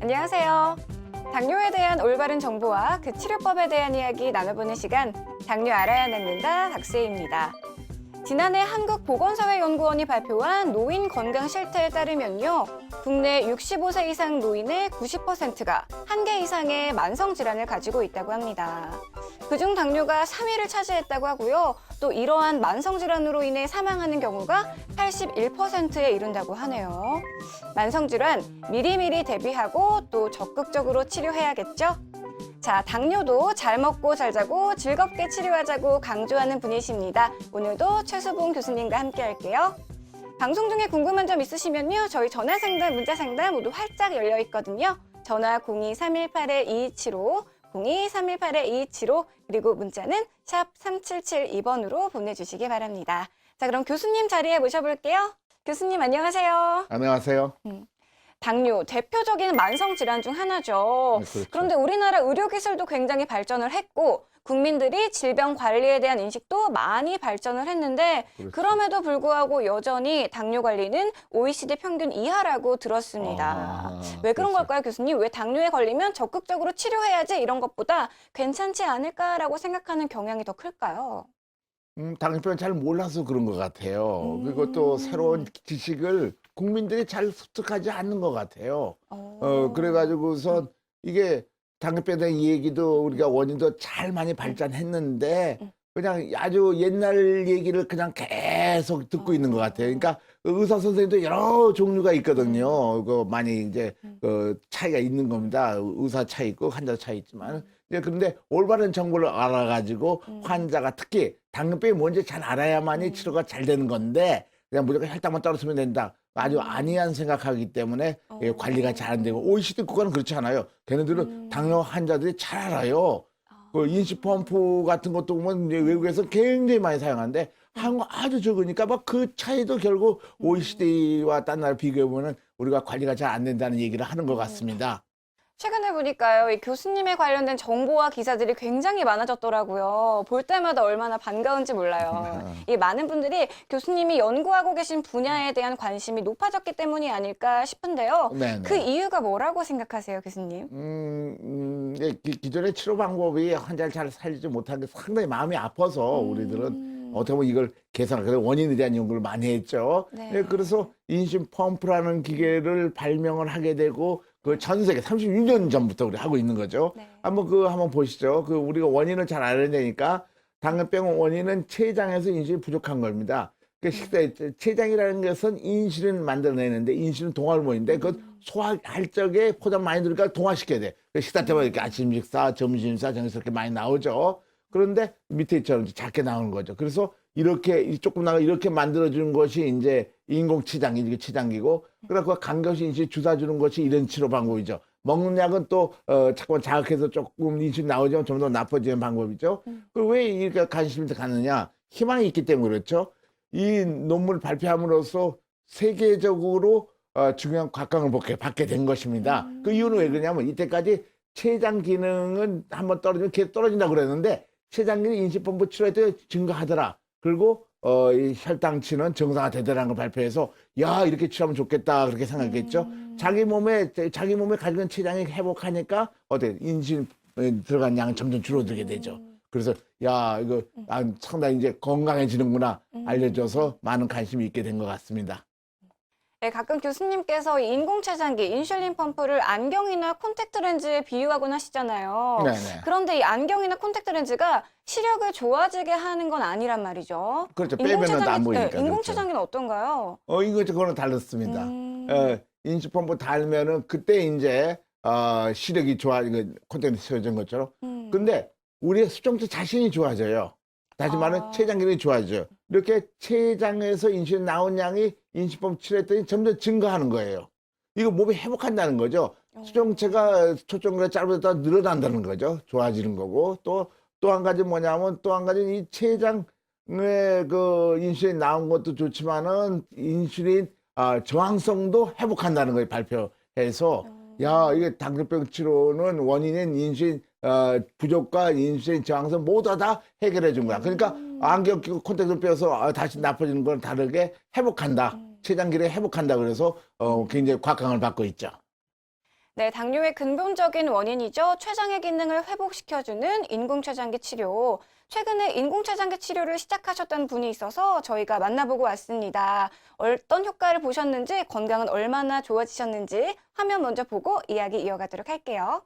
안녕하세요. 당뇨에 대한 올바른 정보와 그 치료법에 대한 이야기 나눠보는 시간, 당뇨 알아야 낫는다 박세희입니다. 지난해 한국보건사회연구원이 발표한 노인 건강 실태에 따르면요, 국내 65세 이상 노인의 90%가 한 개 이상의 만성 질환을 가지고 있다고 합니다. 그중 당뇨가 3위를 차지했다고 하고요. 또 이러한 만성 질환으로 인해 사망하는 경우가 81%에 이른다고 하네요. 만성 질환 미리미리 대비하고 또 적극적으로 치료해야겠죠? 자, 당뇨도 잘 먹고 잘 자고 즐겁게 치료하자고 강조하는 분이십니다. 오늘도 최수봉 교수님과 함께 할게요. 방송 중에 궁금한 점 있으시면요, 저희 전화 상담, 문자 상담 모두 활짝 열려 있거든요. 전화 02-318-2275, 02-318-2275, 그리고 문자는 샵 3772번으로 보내주시기 바랍니다. 자, 그럼 교수님 자리에 모셔볼게요. 교수님 안녕하세요. 안녕하세요. 당뇨, 대표적인 만성 질환 중 하나죠. 네, 그렇죠. 그런데 우리나라 의료기술도 굉장히 발전을 했고 국민들이 질병 관리에 대한 인식도 많이 발전을 했는데 그렇죠. 그럼에도 불구하고 여전히 당뇨 관리는 OECD 평균 이하라고 들었습니다. 왜 그런 그렇죠. 걸까요, 교수님? 왜 당뇨에 걸리면 적극적으로 치료해야지 이런 것보다 괜찮지 않을까라고 생각하는 경향이 더 클까요? 당뇨병 잘 몰라서 그런 것 같아요. 그리고 또 새로운 지식을 국민들이 잘 습득하지 않는 것 같아요. 그래가지고선 이게 당뇨병에 대한 얘기도 우리가 원인도 잘 많이 발전했는데 그냥 아주 옛날 얘기를 그냥 계속 듣고 있는 것 같아요. 그러니까 의사 선생님도 여러 종류가 있거든요. 그 많이 이제 차이가 있는 겁니다. 의사 차이 있고 환자 차이 있지만. 이제 그런데 올바른 정보를 알아가지고 환자가 특히 당뇨병이 뭔지 잘 알아야만이 치료가 잘 되는 건데 그냥 무조건 혈당만 떨어뜨리면 된다. 아주 안이한 생각하기 때문에 관리가 잘 안 되고 OECD 국가는 그렇지 않아요. 걔네들은 당뇨 환자들이 잘 알아요. 그 인식 펌프 같은 것도 보면 이제 외국에서 굉장히 많이 사용하는데 한국 아주 적으니까 막 그 차이도 결국 OECD와 딴 나라 비교해 보면 우리가 관리가 잘 안 된다는 얘기를 하는 것 같습니다. 최근에 보니까요, 이 교수님에 관련된 정보와 기사들이 굉장히 많아졌더라고요. 볼 때마다 얼마나 반가운지 몰라요. 이 많은 분들이 교수님이 연구하고 계신 분야에 대한 관심이 높아졌기 때문이 아닐까 싶은데요. 네네. 그 이유가 뭐라고 생각하세요, 교수님? 기존의 치료 방법이 환자를 잘 살리지 못하는 게 상당히 마음이 아파서 우리들은 어떻게 보면 이걸 개선할 그래서 원인에 대한 연구를 많이 했죠. 네. 그래서 인심 펌프라는 기계를 발명을 하게 되고 그 전 세계 36년 전부터 우리 하고 있는 거죠. 네. 한번 보시죠. 그 우리가 원인을 잘 알아야 되니까 당뇨병 원인은 췌장에서 인슐린이 부족한 겁니다. 그 췌장이라는 것은 인슐린 만들어내는데 인슐린 동화호르몬인데 그 소화할 적에 포장 많이 들으니까 동화시켜야 돼. 그 식사 때마다 이렇게 아침 식사, 점심 식사, 저녁 식사 이렇게 많이 나오죠. 그런데 밑에 있처럼 작게 나오는 거죠. 그래서 이렇게 조금 나가 이렇게 만들어주는 것이 이제 인공 췌장이 췌장기고, 그래서 간격없이 인슐린 주사 주는 것이 이런 치료 방법이죠. 먹는 약은 또 자꾸만 자극해서 조금 인슐린 나오지만 좀 더 나빠지는 방법이죠. 그리고 왜 이렇게 관심이 가느냐? 희망이 있기 때문에 그렇죠. 이 논문을 발표함으로써 세계적으로 중요한 각광을 받게 된 것입니다. 그 이유는 왜 그러냐면 이때까지 췌장 기능은 한번 떨어지면 계속 떨어진다고 그랬는데 췌장 기능 인식본부 치료할 때 증가하더라. 그리고 이 혈당치는 정상화되더라는 걸 발표해서 야, 이렇게 치료하면 좋겠다 그렇게 생각했죠. 자기 몸에 가지고 있는 췌장이 회복하니까 인슐린 들어간 양은 점점 줄어들게 되죠. 그래서 야, 이거 상당히 이제 건강해지는구나 알려줘서 많은 관심이 있게 된 것 같습니다. 네, 가끔 교수님께서 이 인공췌장기, 인슐린 펌프를 안경이나 콘택트 렌즈에 비유하곤 하시잖아요. 네네. 그런데 이 안경이나 콘택트 렌즈가 시력을 좋아지게 하는 건 아니란 말이죠. 그렇죠. 빼면은 안 보이니까. 인공췌장기는 어떤가요? 그거는 달랐습니다. 인식펌프 달면은 그때 이제 시력이 콘택트 씌워진 것처럼. 근데 우리의 수정체 자신이 좋아져요. 다시 말하면 췌장 기능이 좋아져요. 이렇게 췌장에서 인슐린 나온 양이 인식펌프 치료했더니 점점 증가하는 거예요. 이거 몸이 회복한다는 거죠. 수정체가 초점보다 짧아졌다 늘어난다는 거죠. 좋아지는 거고 또 한 가지 뭐냐면 또 한 가지는 이 췌장에 그 인슐린 나온 것도 좋지만은 인슐린 저항성도 회복한다는 걸 발표해서 야, 이게 당뇨병 치료는 원인인 인슐린 부족과 인슐린 저항성 모두 다 해결해 준 거야. 그러니까 안경 끼고 콘택트를 빼서 다시 나빠지는 건 다르게 회복한다. 췌장기를 회복한다 그래서 굉장히 곽강을 받고 있죠. 네, 당뇨의 근본적인 원인이죠. 췌장의 기능을 회복시켜주는 인공췌장기 치료. 최근에 인공췌장기 치료를 시작하셨던 분이 있어서 저희가 만나보고 왔습니다. 어떤 효과를 보셨는지, 건강은 얼마나 좋아지셨는지 화면 먼저 보고 이야기 이어가도록 할게요.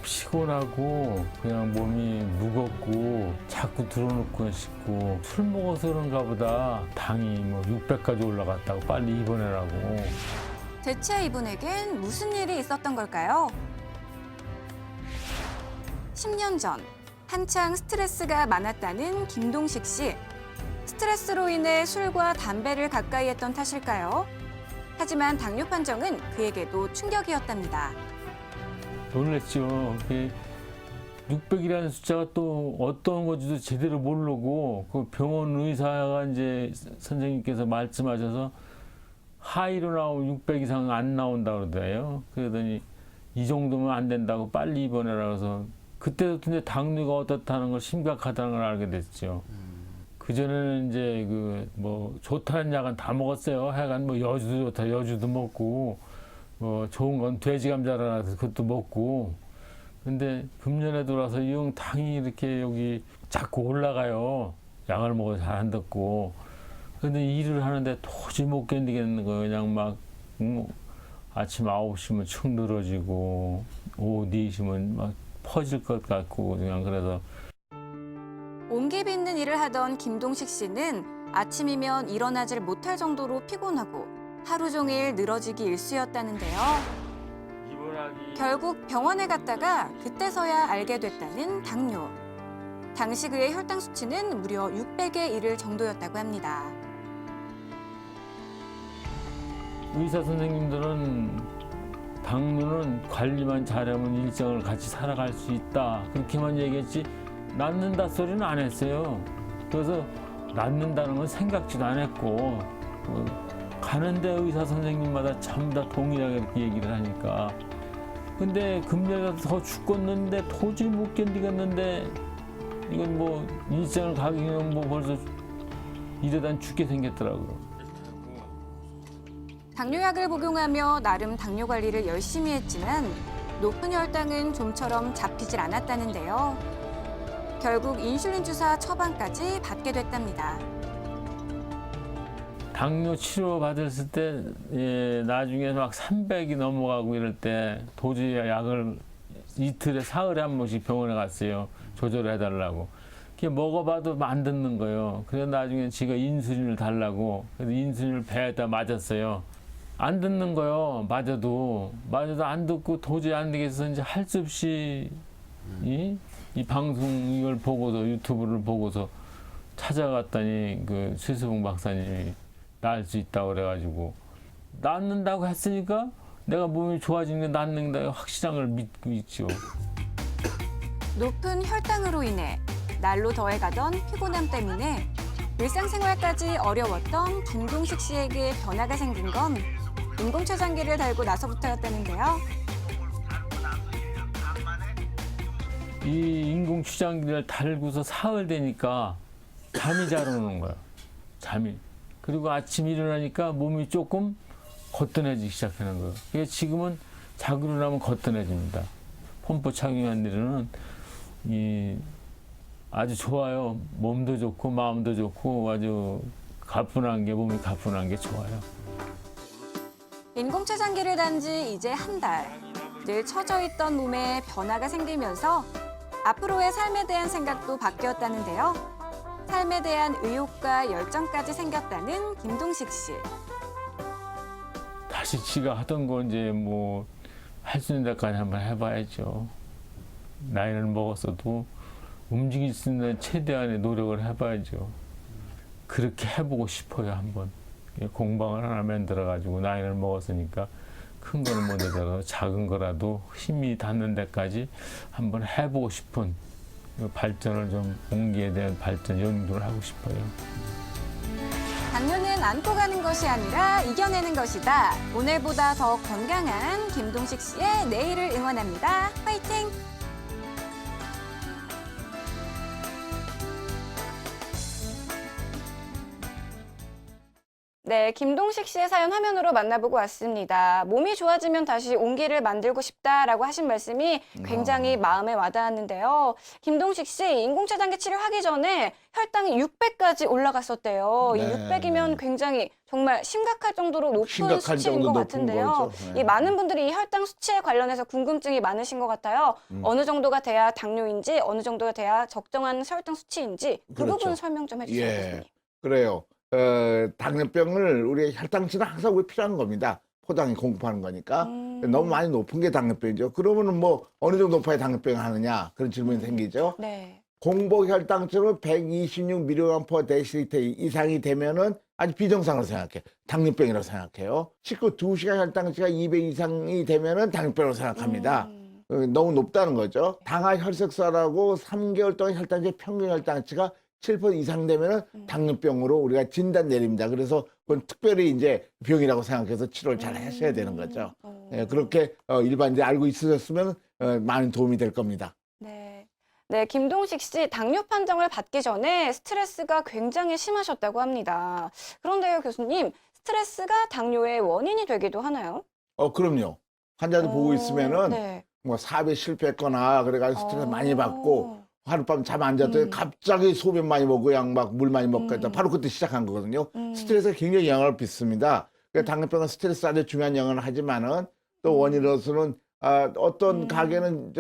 피곤하고 그냥 몸이 무겁고 자꾸 들어놓고 싶고 술 먹어서 그런가 보다 당이 뭐 600까지 올라갔다고 빨리 입원해라고. 대체 이분에겐 무슨 일이 있었던 걸까요? 10년 전 한창 스트레스가 많았다는 김동식 씨. 스트레스로 인해 술과 담배를 가까이 했던 탓일까요? 하지만 당뇨 판정은 그에게도 충격이었답니다. 놀랬죠. 600이라는 숫자가 또 어떤 건지도 제대로 모르고 그 병원 의사가 이제 선생님께서 말씀하셔서 하이로 나오면 600 이상 안 나온다 그러더래요. 그러더니 이 정도면 안 된다고 빨리 입원해라 그래서 그때부터 이제 당뇨가 어떻다는 걸 심각하다는 걸 알게 됐죠. 그전에는 이제 그 뭐 좋다는 약은 다 먹었어요. 하여간 뭐 여주도 좋다, 여주도 먹고 뭐 좋은 건 돼지 감자라서 그것도 먹고. 근데 금년에 들어와서 이 당이 이렇게 여기 자꾸 올라가요. 약을 먹어도 잘 안 듣고. 근데 일을 하는데 도저히 못 견디겠는 거예요. 그냥 막 아침 9시면 축 늘어지고 오후 4시면 막 퍼질 것 같고 그냥 그래서. 온기 빚는 일을 하던 김동식 씨는 아침이면 일어나질 못할 정도로 피곤하고 하루 종일 늘어지기 일쑤였다는데요. 결국 병원에 갔다가 그때서야 알게 됐다는 당뇨. 당시 그의 혈당 수치는 무려 600에 이를 정도였다고 합니다. 의사 선생님들은 당뇨는 관리만 잘하면 일정을 같이 살아갈 수 있다. 그렇게만 얘기했지 낫는다 소리는 안 했어요. 그래서 낫는다는 건 생각지도 안 했고 가는데 의사 선생님마다 전부 다 동일하게 이렇게 얘기를 하니까 근데 금년에 더 죽겠는데 도저히 못 견디겠는데 이건 뭐 일정을 가기는 뭐 벌써 이러다 죽게 생겼더라고요. 당뇨약을 복용하며 나름 당뇨 관리를 열심히 했지만 높은 혈당은 좀처럼 잡히질 않았다는데요. 결국 인슐린 주사 처방까지 받게 됐답니다. 당뇨 치료 받았을 때 나중에 막 300이 넘어가고 이럴 때 도저히 약을 이틀에 사흘에 한 번씩 병원에 갔어요. 조절해달라고. 그게 먹어봐도 안 듣는 거예요. 그래서 나중에 지가 인슐린을 달라고 그래서 인슐린을 배에다 맞았어요. 안 듣는 거요. 맞아도 안 듣고 도저히 안 되겠어 이제 할 수 없이 이 방송 이걸 보고서 유튜브를 보고서 찾아갔더니 그 최수봉 박사님이 나을 수 있다고 그래가지고 낫는다고 했으니까 내가 몸이 좋아지는 게 낫는다 확실한 걸 믿고 있죠. 높은 혈당으로 인해 날로 더해가던 피곤함 때문에 일상생활까지 어려웠던 김동식 씨에게 변화가 생긴 건 인공췌장기를 달고 나서부터였다는데요. 이 인공추장기를 달고서 사흘 되니까 잠이 잘 오는 거야. 잠이. 그리고 아침 일어나니까 몸이 조금 거뜬해지기 시작하는 거예요. 그래서 지금은 자고 일어나면 거뜬해집니다. 펌프 착용한 일은 아주 좋아요. 몸도 좋고 마음도 좋고 아주 가뿐한 게 몸이 가뿐한 게 좋아요. 인공췌장기를 단 지 이제 한 달. 늘 처져 있던 몸에 변화가 생기면서 앞으로의 삶에 대한 생각도 바뀌었다는데요. 삶에 대한 의욕과 열정까지 생겼다는 김동식 씨. 다시 지가 하던 거 이제 뭐 할 수 있는 데까지 한번 해봐야죠. 나이를 먹었어도 움직일 수 있는 최대한의 노력을 해봐야죠. 그렇게 해보고 싶어요, 한번. 공방을 하나 만들어가지고 나이를 먹었으니까 큰 거는 못 하더라도 작은 거라도 힘이 닿는 데까지 한번 해보고 싶은 발전을 좀 공기에 대한 발전 연구를 하고 싶어요. 당뇨는 안고 가는 것이 아니라 이겨내는 것이다. 오늘보다 더 건강한 김동식 씨의 내일을 응원합니다. 화이팅! 네, 김동식 씨의 사연 화면으로 만나보고 왔습니다. 몸이 좋아지면 다시 온기를 만들고 싶다라고 하신 말씀이 굉장히 마음에 와닿았는데요. 김동식 씨, 인공차단기 치료하기 전에 혈당이 600까지 올라갔었대요. 이 네, 600이면 네. 굉장히 정말 심각할 정도로 높은 심각할 수치인 정도 것 높은 같은데요. 거죠. 네. 이 많은 분들이 이 혈당 수치에 관련해서 궁금증이 많으신 것 같아요. 어느 정도가 돼야 당뇨인지, 어느 정도가 돼야 적정한 혈당 수치인지 그 그렇죠. 부분 설명 좀 해주세요, 예, 교수님. 그래요. 당뇨병을 우리 혈당치는 항상 왜 필요한 겁니다. 포장이 공급하는 거니까. 너무 많이 높은 게 당뇨병이죠. 그러면은 뭐 어느 정도 높아야 당뇨병 하느냐 그런 질문이 생기죠. 네. 공복 혈당치는 126mg/dL 이상이 되면은 아주 비정상으로 생각해. 당뇨병이라고 생각해요. 식후 2시간 혈당치가 200 이상이 되면은 당뇨병으로 생각합니다. 너무 높다는 거죠. 당화 혈색소라고 3개월 동안 혈당치 평균 혈당치가 7% 이상 되면은 당뇨병으로 우리가 진단 내립니다. 그래서 그건 특별히 이제 병이라고 생각해서 치료를 잘 하셔야 되는 거죠. 예, 그렇게 일반인들이 알고 있으셨으면 많은 도움이 될 겁니다. 네. 네, 김동식 씨 당뇨 판정을 받기 전에 스트레스가 굉장히 심하셨다고 합니다. 그런데요, 교수님, 스트레스가 당뇨의 원인이 되기도 하나요? 그럼요. 환자들 보고 있으면은 네. 뭐 사업에 실패했거나 그래가지고 스트레스 많이 받고 하룻밤 잠 안 잤더니 갑자기 소변 많이 먹고 약 막 물 많이 먹고 했다. 바로 그때 시작한 거거든요. 스트레스가 굉장히 영향을 빚습니다. 그러니까 당뇨병은 스트레스 아주 중요한 영향을 하지만은 또 원인으로서는 어떤 가게는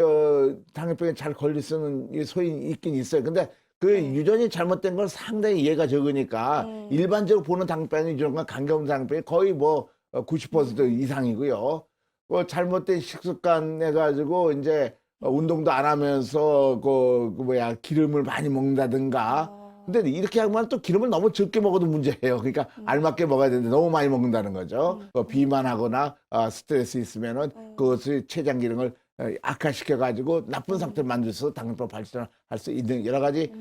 당뇨병에 잘 걸릴 수 있는 이 소인이 있긴 있어요. 근데 그 유전이 잘못된 건 상당히 이해가 적으니까 일반적으로 보는 당뇨병이 유전과 관계없는 당뇨병이 거의 뭐 90% 이상이고요. 잘못된 식습관 해가지고 이제 운동도 안 하면서 기름을 많이 먹는다든가. 근데 이렇게 하면 또 기름을 너무 적게 먹어도 문제예요. 그러니까 알맞게 먹어야 되는데 너무 많이 먹는다는 거죠. 비만하거나 스트레스 있으면은 그것을 췌장 기능을 악화시켜가지고 나쁜 상태를 만들어서 당뇨병 발생할 수 있는 여러 가지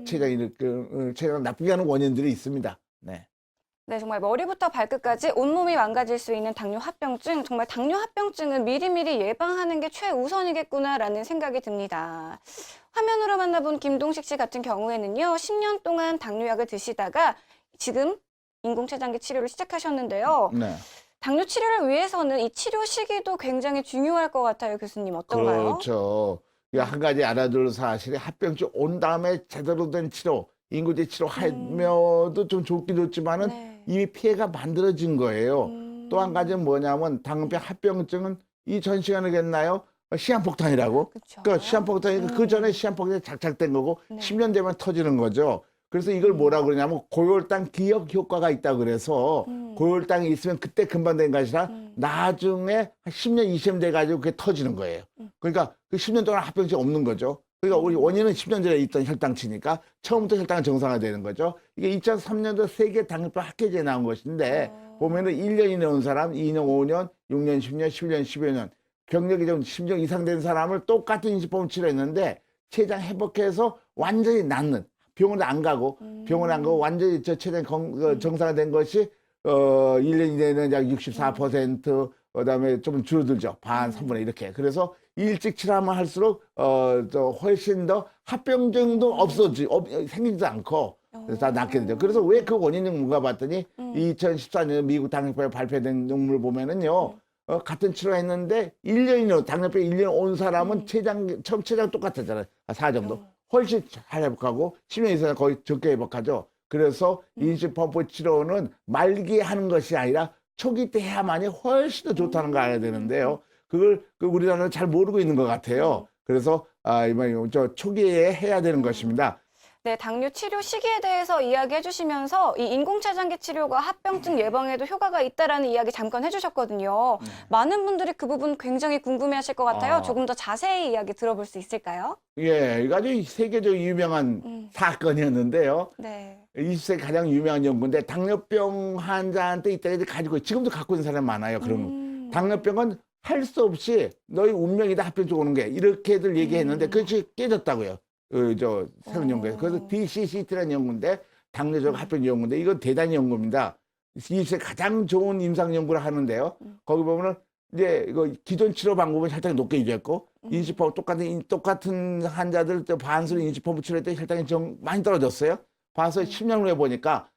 췌장을 나쁘게 하는 원인들이 있습니다. 네. 네, 정말 머리부터 발끝까지 온몸이 망가질 수 있는 당뇨 합병증, 정말 당뇨 합병증은 미리미리 예방하는 게 최우선이겠구나라는 생각이 듭니다. 화면으로 만나본 김동식 씨 같은 경우에는요, 10년 동안 당뇨약을 드시다가 지금 인공췌장기 치료를 시작하셨는데요. 네. 당뇨 치료를 위해서는 이 치료 시기도 굉장히 중요할 것 같아요, 교수님. 어떤가요? 그렇죠. 한 가지 알아둘 사실이 합병증 온 다음에 제대로 된 치료, 인구제 치료하며도 좀 좋긴 좋지만은 네. 이미 피해가 만들어진 거예요. 또 한 가지는 뭐냐면 당뇨병 합병증은 이 전 시간에 했나요? 시한폭탄이라고. 그쵸. 그러니까 시한폭탄이 그 전에 시한폭탄이 작작된 거고 네. 10년 되면 터지는 거죠. 그래서 이걸 뭐라고 그러냐면 고혈당 기억 효과가 있다 그래서 고혈당이 있으면 그때 금방 된 것이 아니라 나중에 한 10년, 20년 돼가지고 그게 터지는 거예요. 그러니까 그 10년 동안 합병증이 없는 거죠. 그러니까 우리 원인은 10년 전에 있던 혈당치니까 처음부터 혈당은 정상화되는 거죠. 이게 2003년도 세계 당뇨병 학회지에 나온 것인데 보면은 1년 이내 온 사람, 2년, 5년, 6년, 10년, 11년, 12년 병력이 좀 10년 이상 된 사람을 똑같은 인식법을 치료했는데 췌장 회복해서 완전히 낫는 병원에 안 가고 완전히 저 췌장 정상화된 것이 1년 이내는 약 64%, 그다음에 좀 줄어들죠. 반, 3분의 이렇게. 그래서 일찍 치료하면 할수록 훨씬 더 합병증도 생기지도 않고 그래서 다 낫게 되죠. 그래서 왜 그 원인이 뭔가 봤더니 2014년 미국 당뇨병에 발표된 논문을 보면은요. 같은 치료했는데 1년 이내 당뇨병 1년 온 사람은 처음 췌장 똑같았잖아요. 4 정도. 훨씬 잘 회복하고 10년 이상 거의 적게 회복하죠. 그래서 인식펌프 치료는 말기에 하는 것이 아니라 초기 때 해야만이 훨씬 더 좋다는 걸 알아야 되는데요. 그걸 우리나라는 잘 모르고 있는 것 같아요. 그래서 이번에 초기에 해야 되는 것입니다. 네, 당뇨 치료 시기에 대해서 이야기해 주시면서 이 인공췌장기 치료가 합병증 예방에도 효과가 있다라는 이야기 잠깐 해주셨거든요. 많은 분들이 그 부분 굉장히 궁금해하실 것 같아요. 조금 더 자세히 이야기 들어볼 수 있을까요? 예, 이거 아주 세계적으로 유명한 사건이었는데요. 네. 20세기 가장 유명한 연구인데 당뇨병 환자한테 이때까지 가지고 지금도 갖고 있는 사람 많아요. 그런 거. 당뇨병은 할 수 없이 너희 운명이다 합병증 오는 게 이렇게들 얘기했는데 그것이 깨졌다고요. 새로운 연구에서. 그래서 DCCT라는 연구인데 당뇨적 합병증 연구인데 이건 대단히 연구입니다. 20세기 가장 좋은 임상 연구를 하는데요. 거기 보면은 이제 이거 기존 치료 방법은 혈당이 높게 유지했고 인식펌프 똑같은 환자들 반수를 인식펌프 치료할 때 혈당이 좀 많이 떨어졌어요. 봐서 10년 후에 보니까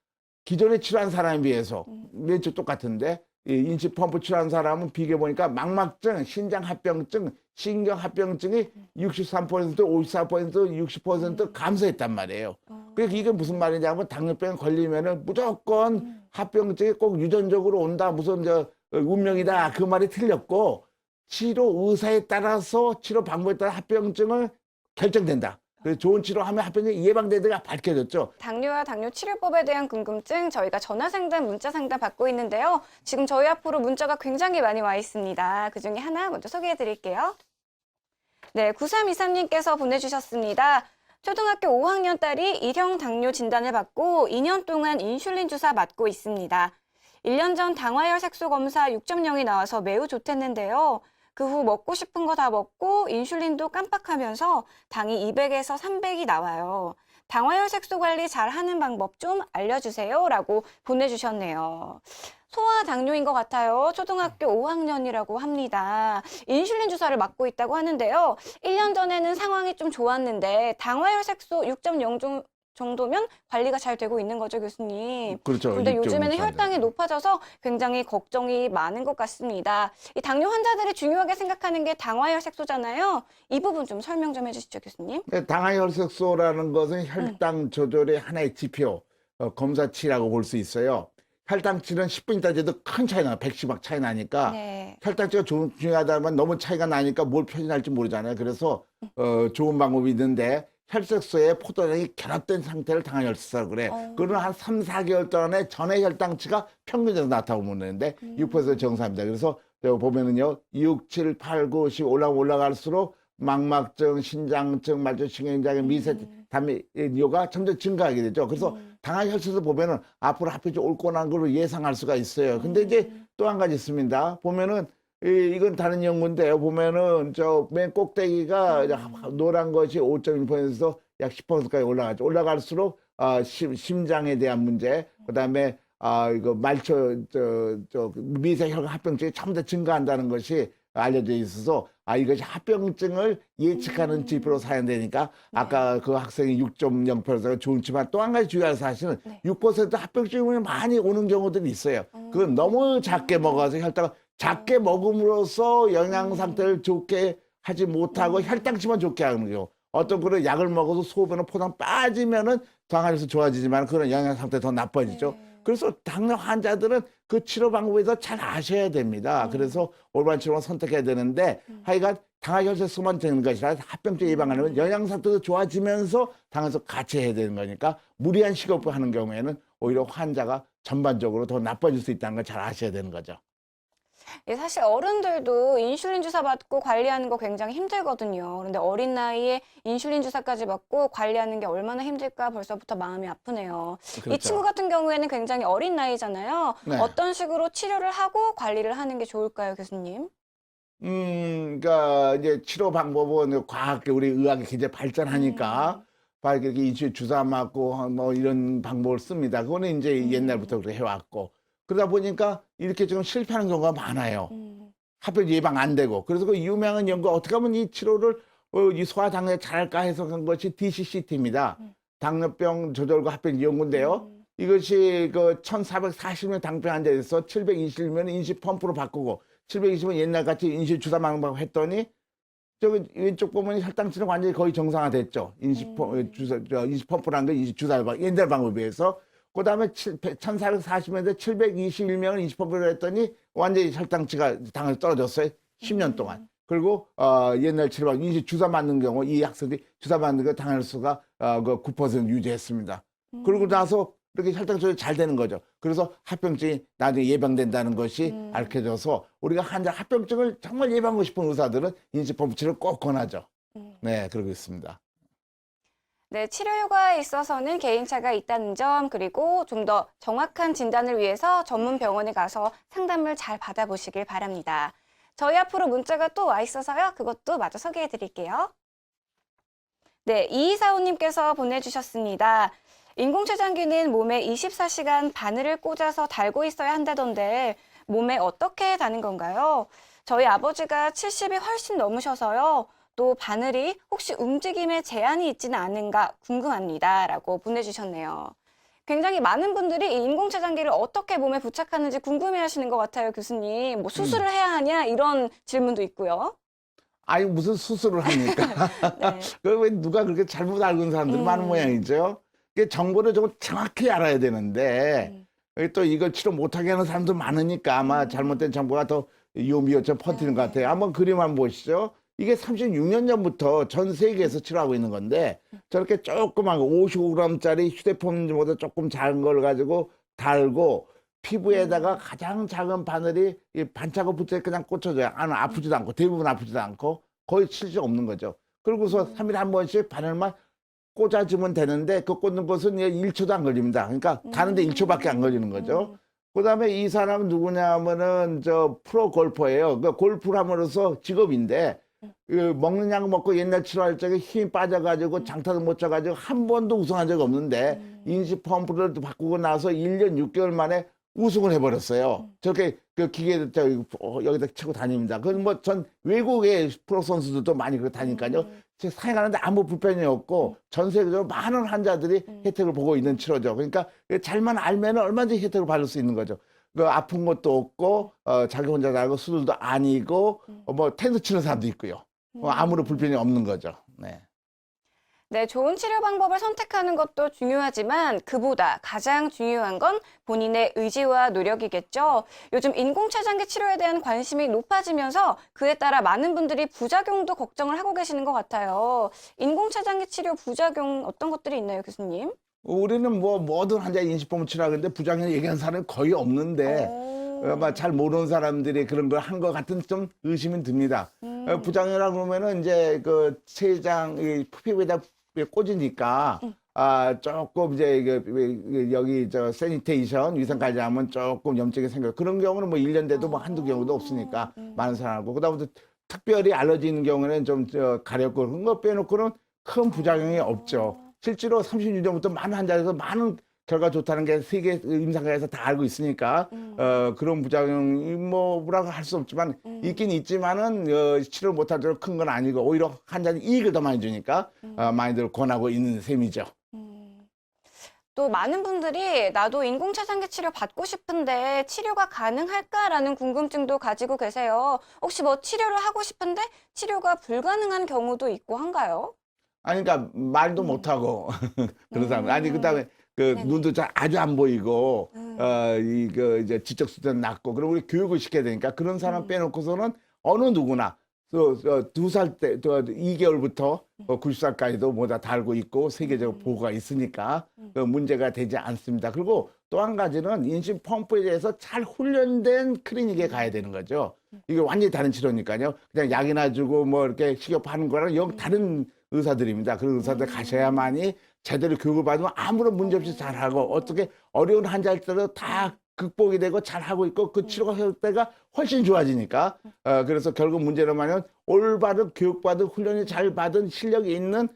기존에 치료한 사람에 비해서 왼쪽 똑같은데 이 인치 펌프 치료한 사람은 비교해 보니까 망막증, 신장합병증, 신경합병증이 63%, 54%, 60% 감소했단 말이에요. 그러니까 이게 무슨 말이냐면 당뇨병 걸리면은 무조건 합병증이 꼭 유전적으로 온다. 무슨 운명이다. 그 말이 틀렸고 치료 의사에 따라서 치료 방법에 따라 합병증을 결정된다. 그래서 좋은 치료하면 합병증이 예방되는가 밝혀졌죠. 당뇨와 당뇨 치료법에 대한 궁금증 저희가 전화 상담, 문자 상담 받고 있는데요. 지금 저희 앞으로 문자가 굉장히 많이 와 있습니다. 그중에 하나 먼저 소개해 드릴게요. 네, 9323님께서 보내주셨습니다. 초등학교 5학년 딸이 1형 당뇨 진단을 받고 2년 동안 인슐린 주사 맞고 있습니다. 1년 전 당화혈 색소 검사 6.0이 나와서 매우 좋댔는데요. 그 후 먹고 싶은 거 다 먹고 인슐린도 깜빡하면서 당이 200에서 300이 나와요. 당화혈 색소 관리 잘 하는 방법 좀 알려주세요. 라고 보내주셨네요. 소아 당뇨인 것 같아요. 초등학교 5학년이라고 합니다. 인슐린 주사를 맞고 있다고 하는데요. 1년 전에는 상황이 좀 좋았는데 당화혈 색소 6.0 정도면 관리가 잘 되고 있는 거죠, 교수님. 그렇죠. 그런데 요즘에는 6.6 혈당이 높아져서 굉장히 걱정이 많은 것 같습니다. 이 당뇨 환자들이 중요하게 생각하는 게 당화혈 색소잖아요. 이 부분 좀 설명 좀 해주시죠, 교수님. 당화혈색소라는 것은 혈당 조절의 하나의 지표, 검사치라고 볼 수 있어요. 혈당치는 10분 있다 해도 큰 차이 나요. 110 막 차이 나니까. 네. 혈당치가 중요하다면 너무 차이가 나니까 뭘 표현할지 모르잖아요. 그래서 좋은 방법이 있는데 혈색소에 포도당이 결합된 상태를 당화혈색소라고 그래. 그거는 한 3, 4개월 동안에 전의 혈당치가 평균적으로 나타나면 되는데 6% 정상입니다. 그래서 보면은요. 6, 7, 8, 9, 10 올라갈수록 망막증, 신장증, 말초신경장애, 미세 담요가 점점 증가하게 되죠. 그래서 당화혈색소 보면은 앞으로 합병증 올 거라는 걸 예상할 수가 있어요. 근데 이제 또 한 가지 있습니다. 보면은 이건 다른 연구인데요. 보면은 저 맨 꼭대기가 노란 것이 5.1%에서 약 10%까지 올라가죠. 올라갈수록 심장에 대한 문제, 그다음에 이거 말초 미세혈관 합병증이 전부 다 증가한다는 것이 알려져 있어서 이것이 합병증을 예측하는 지표로 사용되니까 아까 그 학생이 6.0%가 좋지만 또 한 가지 중요한 사실은 6% 합병증이 많이 오는 경우들이 있어요. 그건 너무 작게 먹어서 혈당을 작게 먹음으로써 영양 상태를 좋게 하지 못하고 혈당치만 좋게 하는 경우. 어떤 그런 약을 먹어서 소변은 포당 빠지면은 당화혈색소 좋아지지만 그런 영양 상태 더 나빠지죠. 그래서 당뇨 환자들은 그 치료 방법에 대해서 잘 아셔야 됩니다. 그래서 올바른 치료를 선택해야 되는데 하여간 당화혈색소만 되는 것이 아니라 합병증 예방하려면 영양 상태도 좋아지면서 당화혈색소 같이 해야 되는 거니까 무리한 식이요법을 하는 경우에는 오히려 환자가 전반적으로 더 나빠질 수 있다는 걸 잘 아셔야 되는 거죠. 예, 사실 어른들도 인슐린 주사 받고 관리하는 거 굉장히 힘들거든요. 그런데 어린 나이에 인슐린 주사까지 받고 관리하는 게 얼마나 힘들까 벌써부터 마음이 아프네요. 이 그렇죠. 친구 같은 경우에는 굉장히 어린 나이잖아요. 네. 어떤 식으로 치료를 하고 관리를 하는 게 좋을까요, 교수님? 그러니까 이제 치료 방법은 과학계 우리 의학이 굉장히 발전하니까 이렇게 인슐린 주사 맞고 뭐 이런 방법을 씁니다. 그거는 이제 옛날부터 그렇게 해왔고 그러다 보니까 이렇게 지금 실패하는 경우가 많아요. 합병 예방 안 되고 그래서 그 유명한 연구 어떻게 하면 이 치료를 이 소아 당뇨에 잘할까 해서 한 것이 DCCT입니다. 당뇨병 조절과 합병 연구인데요. 이것이 그 1440명 당뇨병 환자에서 720명 인슐린 펌프로 바꾸고 720은 옛날같이 인슐린 주사 맞는 방법 했더니 저기 왼쪽 보면 혈당치는 완전히 거의 정상화됐죠. 인슐린 펌프라는 게 인슐린 주사 옛날 방법에 비해서. 그 다음에 1440년대 721명을 인슐린 펌프를 했더니 완전히 혈당치가 당연히 떨어졌어요. 10년 동안. 그리고 옛날 치료방 인슐린 주사 맞는 경우 이 학생들이 주사 맞는 거 당할수가 그 9% 유지했습니다. 그러고 나서 이렇게 혈당 조절이 잘 되는 거죠. 그래서 합병증이 나중에 예방된다는 것이 알려져서 우리가 환자 합병증을 정말 예방하고 싶은 의사들은 인슐린 펌프 치료를 꼭 권하죠. 네, 그러고 있습니다. 네, 치료 효과에 있어서는 개인차가 있다는 점, 그리고 좀 더 정확한 진단을 위해서 전문 병원에 가서 상담을 잘 받아보시길 바랍니다. 저희 앞으로 문자가 또 와 있어서요. 그것도 마저 소개해 드릴게요. 네, 2245님께서 보내주셨습니다. 인공췌장기는 몸에 24시간 바늘을 꽂아서 달고 있어야 한다던데 몸에 어떻게 다는 건가요? 저희 아버지가 70이 훨씬 넘으셔서요. 또 바늘이 혹시 움직임에 제한이 있지는 않은가 궁금합니다. 라고 보내주셨네요. 굉장히 많은 분들이 이 인공체장기를 어떻게 몸에 부착하는지 궁금해하시는 것 같아요, 교수님. 뭐 수술을 해야 하냐 이런 질문도 있고요. 아니 무슨 수술을 합니까? 네. 왜 누가 그렇게 잘못 알고 있는 사람들이 많은 모양이죠. 그 정보를 좀 정확히 알아야 되는데 또 이걸 치료 못하게 하는 사람도 많으니까 아마 잘못된 정보가 더 이오미오처럼 퍼뜨리는 것 같아요. 한번 그림 한번 보시죠. 이게 36년 전부터 전 세계에서 치료하고 있는 건데 저렇게 조그만 거 55g짜리 휴대폰보다 조금 작은 걸 가지고 달고 피부에다가 가장 작은 바늘이 이 반짝고 붙어 그냥 꽂혀져요. 아프지도 않고 대부분 아프지도 않고 거의 칠 수 없는 거죠. 그러고서 3일에 한 번씩 바늘만 꽂아주면 되는데 그 꽂는 것은 1초도 안 걸립니다. 그러니까 다른데 1초밖에 안 걸리는 거죠. 그다음에 이 사람은 누구냐 하면은 저 프로 골퍼예요. 그 골프를 함으로써 직업인데 그 먹는 약 먹고 옛날 치료할 적에 힘이 빠져가지고 장타도 못 쳐가지고 한 번도 우승한 적이 없는데 인시 펌프를 바꾸고 나서 1년 6개월 만에 우승을 해버렸어요. 저렇게 그 기계 여기다 치고 다닙니다. 그건 뭐 전 외국의 프로 선수들도 많이 그렇게 다니까요. 사용하는데 아무 불편이 없고 전 세계적으로 많은 환자들이 혜택을 보고 있는 치료죠. 그러니까 잘만 알면 얼마든지 혜택을 받을 수 있는 거죠. 그 아픈 것도 없고 자기 혼자 자고 수술도 아니고 뭐 테니스 치는 사람도 있고요. 아무런 불편이 없는 거죠. 네. 네, 좋은 치료 방법을 선택하는 것도 중요하지만 그보다 가장 중요한 건 본인의 의지와 노력이겠죠. 요즘 인공체장기 치료에 대한 관심이 높아지면서 그에 따라 많은 분들이 부작용도 걱정을 하고 계시는 것 같아요. 인공체장기 치료 부작용 어떤 것들이 있나요, 교수님? 우리는 뭐 모든 환자 인식보험 치료하는데 부작용 얘기하는 사람이 거의 없는데 아마 잘 모르는 사람들이 그런 걸 한 것 같은 좀 의심이 듭니다. 부작용이라고 그러면은 이제 그 췌장 피부에다 꽂으니까 조금 이제 여기 저 세니테이션 위생 관리하면 조금 염증이 생겨요. 그런 경우는 뭐 1년 돼도 뭐 한두 경우도 없으니까 많은 사람하고 그다음부터 특별히 알러지 있는 경우는 좀 가렵고 그런 거 빼놓고는 큰 부작용이 없죠. 실제로 36년부터 많은 환자에서 많은 결과 좋다는 게 세계 임상가에서 다 알고 있으니까 그런 부작용이 뭐라고 할 수 없지만 있긴 있지만은 치료를 못할 정도로 큰 건 아니고 오히려 환자는 이익을 더 많이 주니까 많이들 권하고 있는 셈이죠. 또 많은 분들이 나도 인공체장기 치료 받고 싶은데 치료가 가능할까라는 궁금증도 가지고 계세요. 혹시 뭐 치료를 하고 싶은데 치료가 불가능한 경우도 있고 한가요? 아니 그러니까 말도 못하고 그런 사람 아니 그다음에 그 눈도 잘 아주 안 보이고 이거 이제 지적 수준은 낮고 그리고 우리 교육을 시켜야 되니까 그런 사람 빼놓고서는 어느 누구나 또 2살 때 또 2개월부터 90살까지도 모두 다 알고 있고 세계적 보고가 있으니까 그 문제가 되지 않습니다. 그리고 또 한 가지는 인신 펌프에 대해서 잘 훈련된 클리닉에 가야 되는 거죠. 이게 완전히 다른 치료니까요. 그냥 약이나 주고 뭐 이렇게 식욕하는 거랑 영 다른 의사들입니다. 그런 의사들 가셔야만이 제대로 교육을 받으면 아무런 문제 없이 잘하고 어떻게 어려운 환자일 때도 다 극복이 되고 잘하고 있고 그 치료가 효과가 훨씬 좋아지니까 그래서 결국 문제는 뭐냐면 올바른 교육받은 훈련이 잘 받은 실력이 있는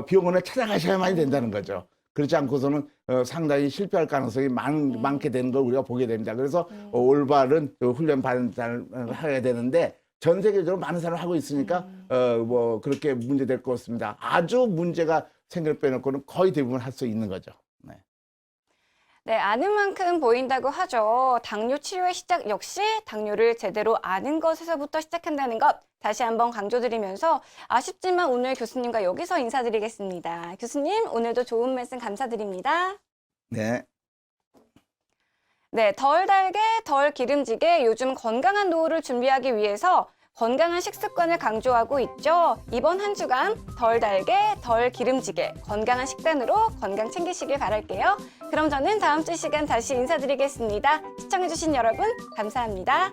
병원을 찾아가셔야만이 된다는 거죠. 그렇지 않고서는 상당히 실패할 가능성이 많게 되는 걸 우리가 보게 됩니다. 그래서 올바른 훈련 받은 사람을 해야 되는데 전 세계적으로 많은 사람을 하고 있으니까 뭐 그렇게 문제될 것 같습니다. 아주 문제가 생길 빼놓고는 거의 대부분 할 수 있는 거죠. 네. 네, 아는 만큼 보인다고 하죠. 당뇨 치료의 시작 역시 당뇨를 제대로 아는 것에서부터 시작한다는 것 다시 한번 강조드리면서 아쉽지만 오늘 교수님과 여기서 인사드리겠습니다. 교수님, 오늘도 좋은 말씀 감사드립니다. 네. 네, 덜 달게, 덜 기름지게 요즘 건강한 노후를 준비하기 위해서 건강한 식습관을 강조하고 있죠. 이번 한 주간 덜 달게, 덜 기름지게 건강한 식단으로 건강 챙기시길 바랄게요. 그럼 저는 다음 주 시간 다시 인사드리겠습니다. 시청해주신 여러분 감사합니다.